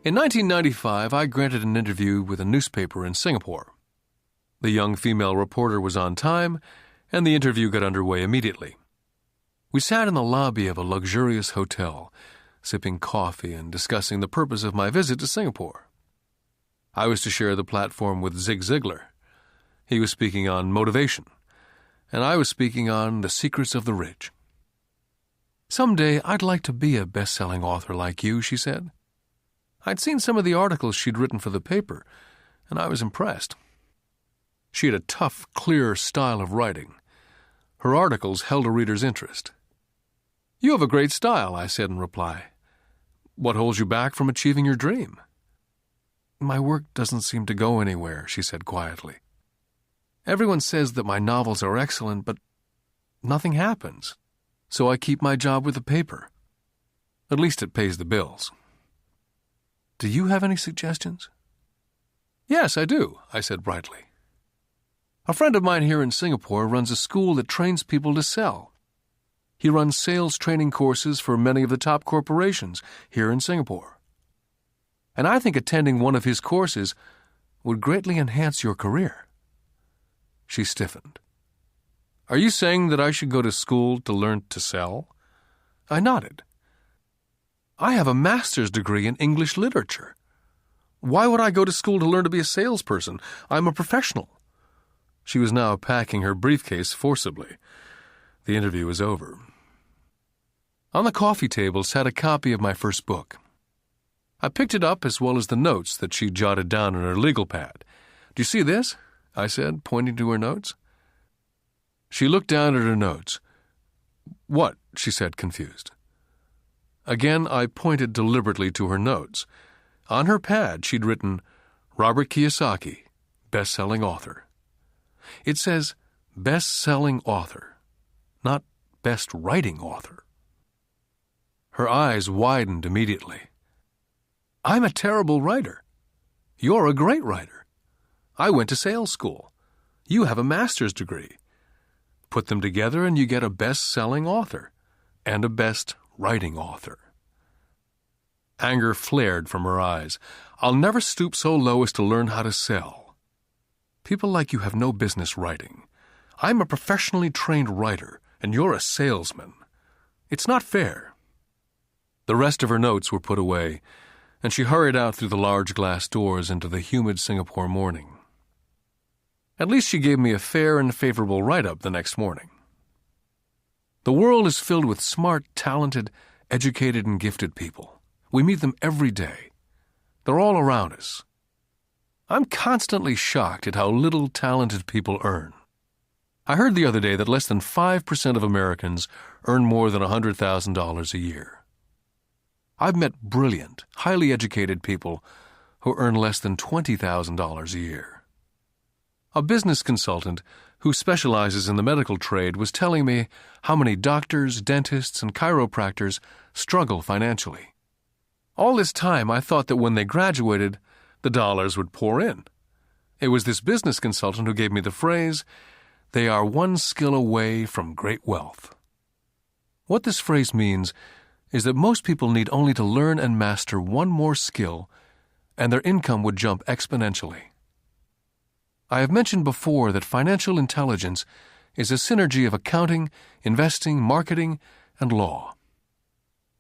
In 1995, I granted an interview with a newspaper in Singapore. The young female reporter was on time, and the interview got underway immediately. We sat in the lobby of a luxurious hotel, sipping coffee and discussing the purpose of my visit to Singapore. I was to share the platform with Zig Ziglar. He was speaking on motivation, and I was speaking on the secrets of the rich. "Someday I'd like to be a best-selling author like you," she said. I'd seen some of the articles she'd written for the paper, and I was impressed. She had a tough, clear style of writing. Her articles held a reader's interest. "You have a great style," I said in reply. "What holds you back from achieving your dream?" "My work doesn't seem to go anywhere," she said quietly. "Everyone says that my novels are excellent, but nothing happens. So I keep my job with the paper. At least it pays the bills." "Do you have any suggestions?" "Yes, I do," I said brightly. "A friend of mine here in Singapore runs a school that trains people to sell. He runs sales training courses for many of the top corporations here in Singapore. And I think attending one of his courses would greatly enhance your career." She stiffened. "Are you saying that I should go to school to learn to sell?" I nodded. "I have a master's degree in English literature. Why would I go to school to learn to be a salesperson? I'm a professional." She was now packing her briefcase forcibly. The interview was over. On the coffee table sat a copy of my first book. I picked it up as well as the notes that she jotted down on her legal pad. "Do you see this?" I said, pointing to her notes. She looked down at her notes. "What?" she said, confused. Again, I pointed deliberately to her notes. On her pad, she'd written, "Robert Kiyosaki, best-selling author." It says, best-selling author, not best-writing author. Her eyes widened immediately. "I'm a terrible writer. You're a great writer. I went to sales school. You have a master's degree. Put them together and you get a best-selling author and a best-writing author." Anger flared from her eyes. "I'll never stoop so low as to learn how to sell. People like you have no business writing. I'm a professionally trained writer, and you're a salesman. It's not fair." The rest of her notes were put away, and she hurried out through the large glass doors into the humid Singapore morning. At least she gave me a fair and favorable write-up the next morning. The world is filled with smart, talented, educated, and gifted people. We meet them every day. They're all around us. I'm constantly shocked at how little talented people earn. I heard the other day that less than 5% of Americans earn more than $100,000 a year. I've met brilliant, highly educated people who earn less than $20,000 a year. A business consultant who specializes in the medical trade was telling me how many doctors, dentists, and chiropractors struggle financially. All this time, I thought that when they graduated, the dollars would pour in. It was this business consultant who gave me the phrase, "They are one skill away from great wealth." What this phrase means is that most people need only to learn and master one more skill, and their income would jump exponentially. I have mentioned before that financial intelligence is a synergy of accounting, investing, marketing, and law.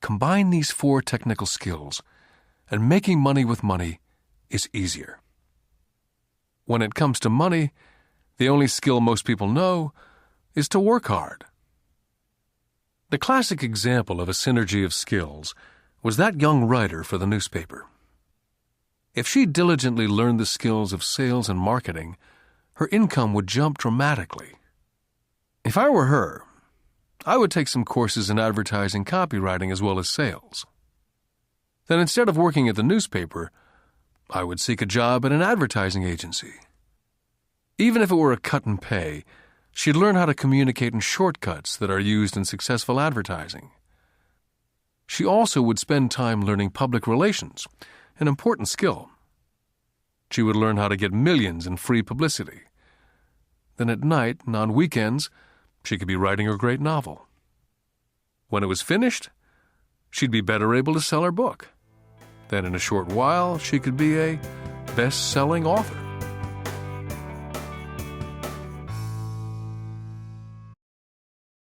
Combine these 4 technical skills, and making money with money is easier. When it comes to money, the only skill most people know is to work hard. The classic example of a synergy of skills was that young writer for the newspaper. If she diligently learned the skills of sales and marketing, her income would jump dramatically. If I were her, I would take some courses in advertising copywriting as well as sales. Then instead of working at the newspaper, I would seek a job at an advertising agency. Even if it were a cut in pay, she'd learn how to communicate in shortcuts that are used in successful advertising. She also would spend time learning public relations, an important skill. She would learn how to get millions in free publicity. Then at night and on weekends, she could be writing her great novel. When it was finished, she'd be better able to sell her book. Then in a short while, she could be a best-selling author.